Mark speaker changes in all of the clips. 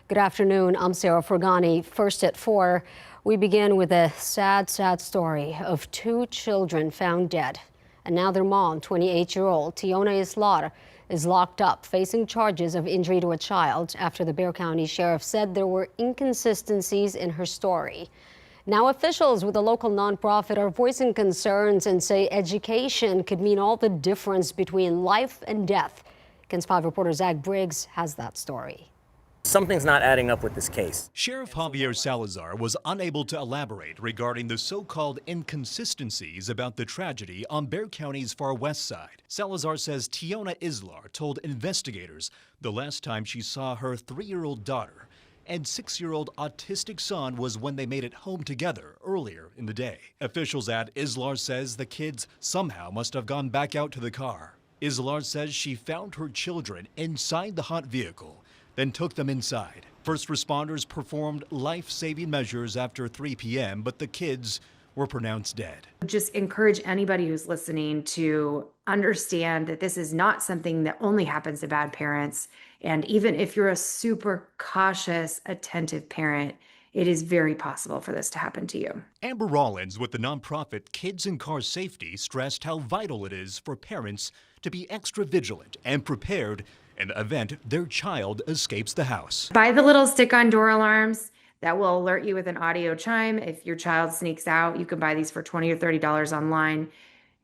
Speaker 1: Good afternoon. I'm Sarah Fergani. First at 4, we begin with a sad story of 2 children found dead. And now their mom, 28-year-old Tiona Islar, is locked up facing charges of injury to a child after the Bexar County sheriff said there were inconsistencies in her story. Now officials with a local nonprofit are voicing concerns and say education could mean all the difference between life and death. KENS 5 reporter Zach Briggs has that story.
Speaker 2: Something's not adding up with this case.
Speaker 3: Sheriff Javier Salazar was unable to elaborate regarding the so-called inconsistencies about the tragedy on Bexar County's far west side. Salazar says Tiona Islar told investigators the last time she saw her 3-year-old daughter and 6-year-old autistic son was when they made it home together earlier in the day. Officials at Islar says the kids somehow must have gone back out to the car. Islar says she found her children inside the hot vehicle, then took them inside. First responders performed life-saving measures after 3 p.m., but the kids were pronounced dead.
Speaker 4: Just encourage anybody who's listening to understand that this is not something that only happens to bad parents. And even if you're a super cautious, attentive parent, it is very possible for this to happen to you.
Speaker 3: Amber Rollins with the nonprofit Kids in Car Safety stressed how vital it is for parents to be extra vigilant and prepared in the event their child escapes the house.
Speaker 4: Buy the little stick-on door alarms that will alert you with an audio chime. If your child sneaks out, you can buy these for $20 or $30 online.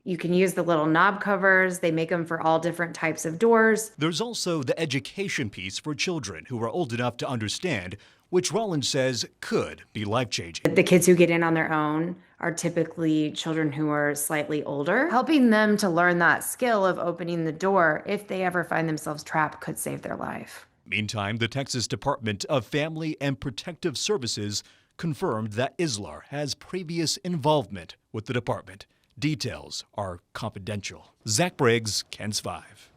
Speaker 4: You can use the little knob covers. They make them for all different types of doors.
Speaker 3: There's also the education piece for children who are old enough to understand, which Rollins says could be life-changing.
Speaker 4: The kids who get in on their own are typically children who are slightly older. Helping them to learn that skill of opening the door if they ever find themselves trapped could save their life.
Speaker 3: Meantime, the Texas Department of Family and Protective Services confirmed that Islar has previous involvement with the department. Details are confidential. Zach Briggs, KENS 5.